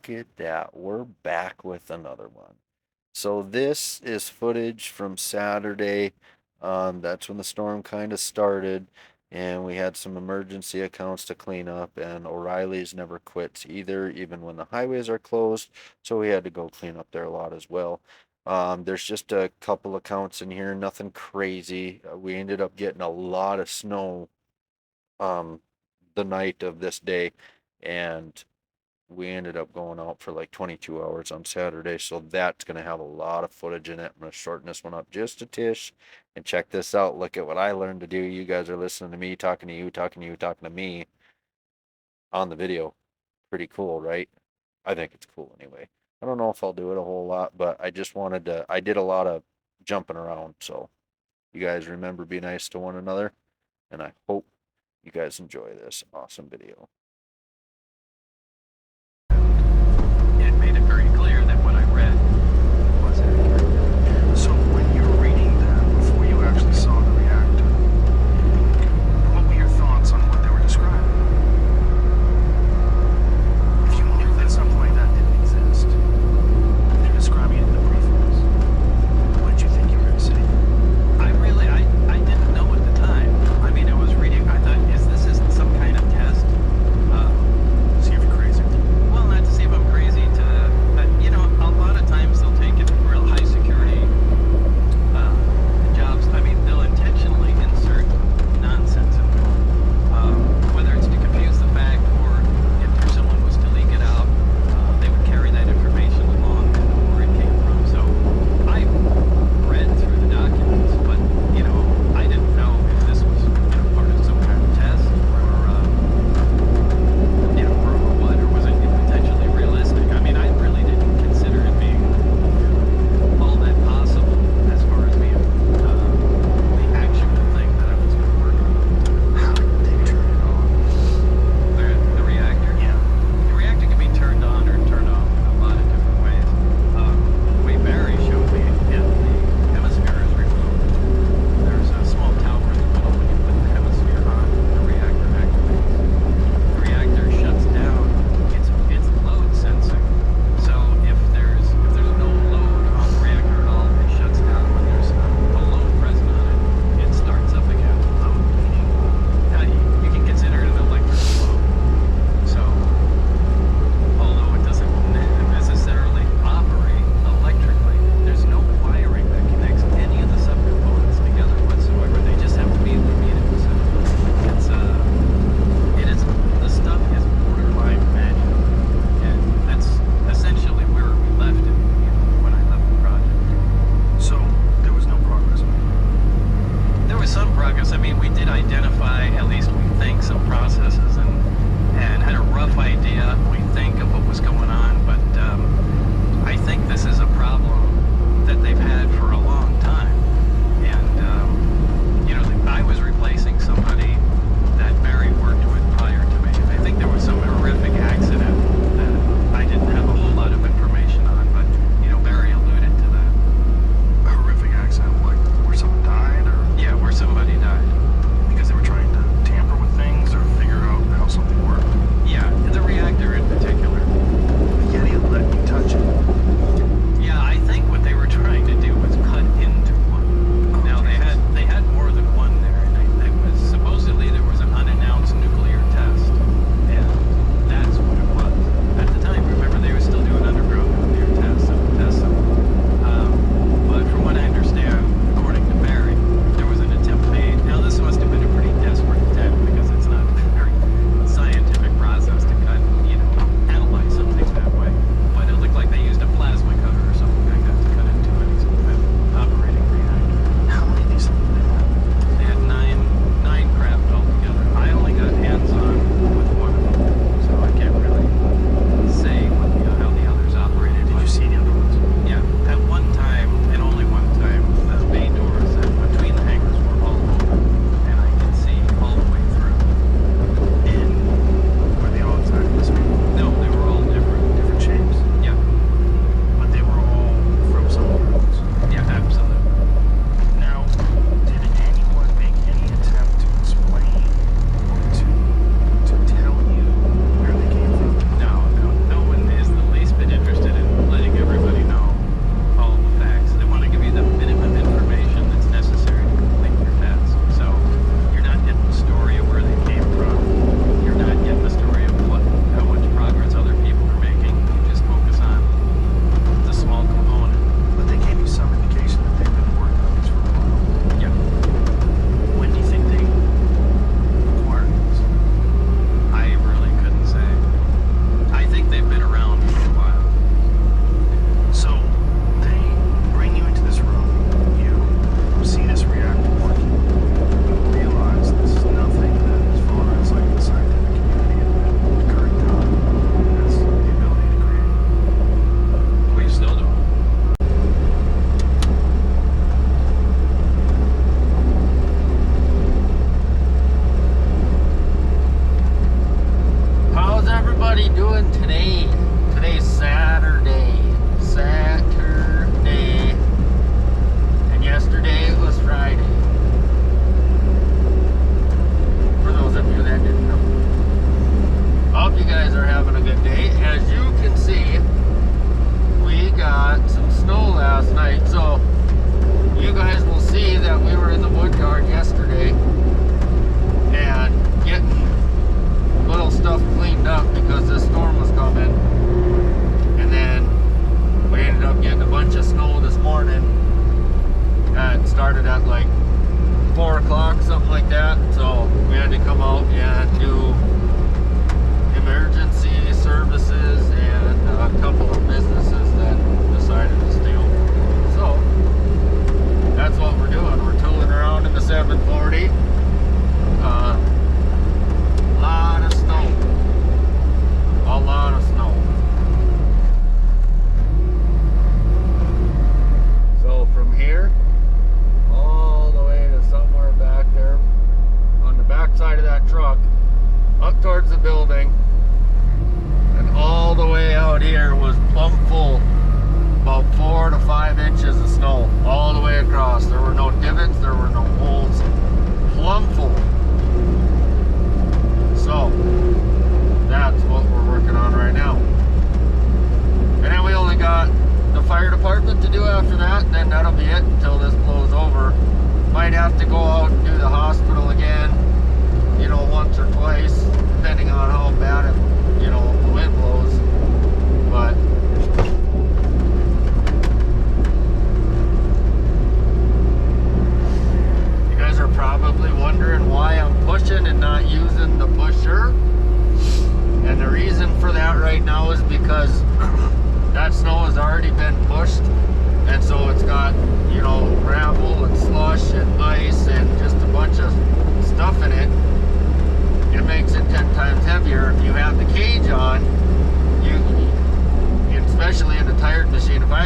Look at that. We're back with another one. So this is footage from Saturday. That's when the storm kind of started, and we had some emergency accounts to clean up, and O'Reilly's never quits either, even when the highways are closed. So we had to go clean up there a lot as well. There's just a couple accounts in here, nothing crazy. We ended up getting a lot of snow um, the night of this day, and we ended up going out for like 22 hours on Saturday, so that's going to have a lot of footage in it. I'm going to shorten this one up just a tish and check this out. Look at what I learned to do. You guys are listening to me, talking to you, talking to you, talking to me on the video. Pretty cool, right? I think it's cool anyway. I don't know if I'll do it a whole lot, but I just wanted to, I did a lot of jumping around, so you guys remember be nice to one another, and I hope you guys enjoy this awesome video. It made it very clear that what I read was accurate. So when you were reading that, before you actually saw the reactor, what were your thoughts on what they were describing? If you knew that something like that didn't exist, and they're describing it in the briefings, what did you think you were going to say? I didn't know at the time. I mean, I was reading, I thought, is this isn't some kind of test?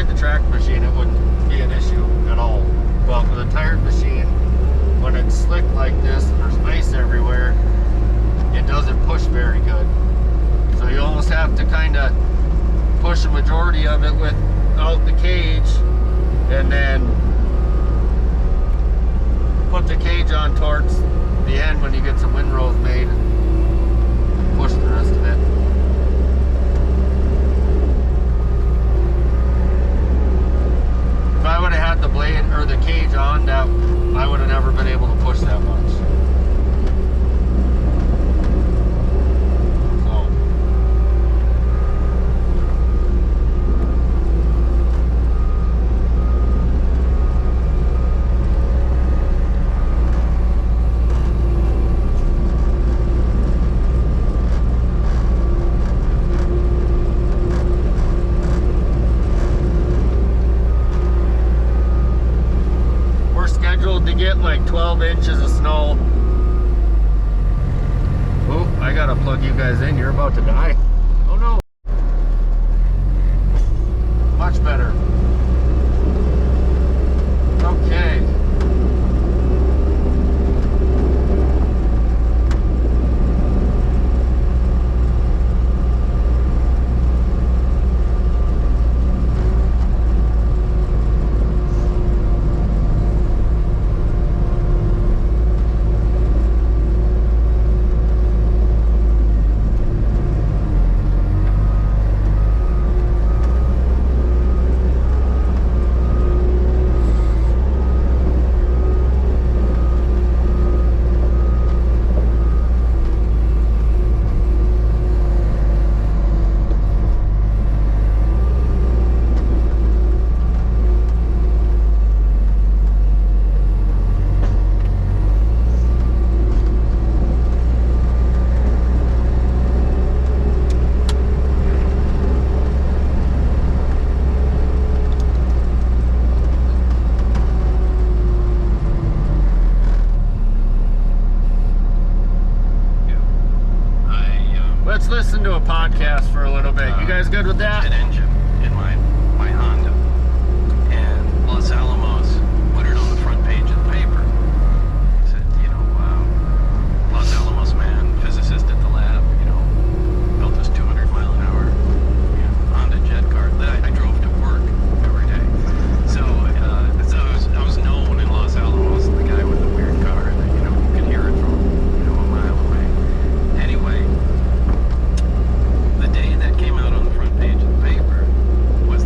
the track machine, it wouldn't be an issue at all. But with a tired machine, when it's slick like this and there's ice everywhere, it doesn't push very good. So you almost have to kind of push a majority of it without the cage, and then put the cage on towards the end when you get some windrows made, and push the rest of it. If I would have had the blade or the cage on, that I would have never been able to push that much. So to get like 12 inches of snow. Oh, I gotta plug you guys in. You're about to die. Oh no. Much better. Okay. Let's listen to a podcast for a little bit. You guys good with that? An engine in my Honda, and Los Alamos put it on the front page of the paper. Said, Los Alamos man, physicist at the lab, built this 200-mile-an-hour Honda jet car that I drove to work every day. So I was known in Los Alamos, the guy with the weird car that you could hear it from a mile away. Anyway. The day that came out on the front page of the paper was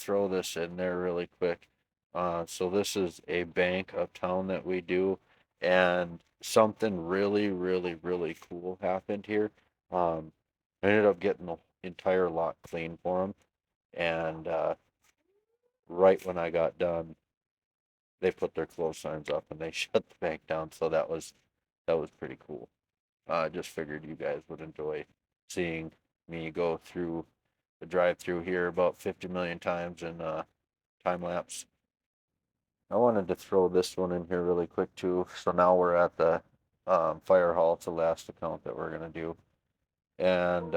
throw this in there really quick. So this is a bank uptown that we do, and something really, really, really cool happened here. I ended up getting the entire lot clean for them, and right when I got done, they put their close signs up and they shut the bank down. So that was pretty cool. Just figured you guys would enjoy seeing me go through the drive-through here about 50 million times in time lapse. I wanted to throw this one in here really quick too. So now we're at the fire hall. It's the last account that we're gonna do, and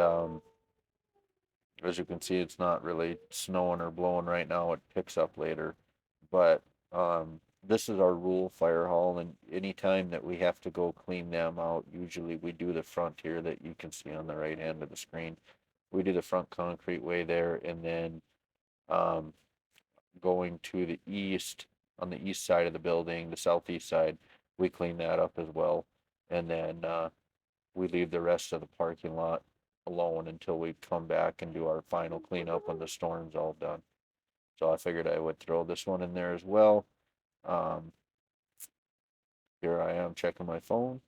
as you can see, it's not really snowing or blowing right now. It picks up later, but this is our rural fire hall, and anytime that we have to go clean them out, usually we do the front here that you can see on the right hand of the screen. We do the front concrete way there, and then um, going to the east, on the east side of the building, the southeast side, we clean that up as well, and then we leave the rest of the parking lot alone until we come back and do our final cleanup when the storm's all done. So I figured I would throw this one in there as well. Um, Here I am checking my phone,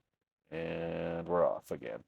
and we're off again.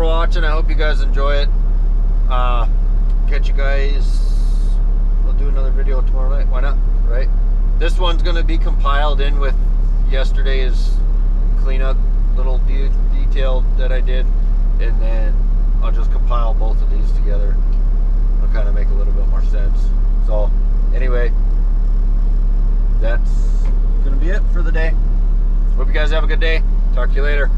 for watching. I hope you guys enjoy it. Catch you guys. We'll do another video tomorrow night. Why not? Right? This one's going to be compiled in with yesterday's cleanup little detail that I did, and then I'll just compile both of these together. It'll kind of make a little bit more sense. So anyway, that's going to be it for the day. Hope you guys have a good day. Talk to you later.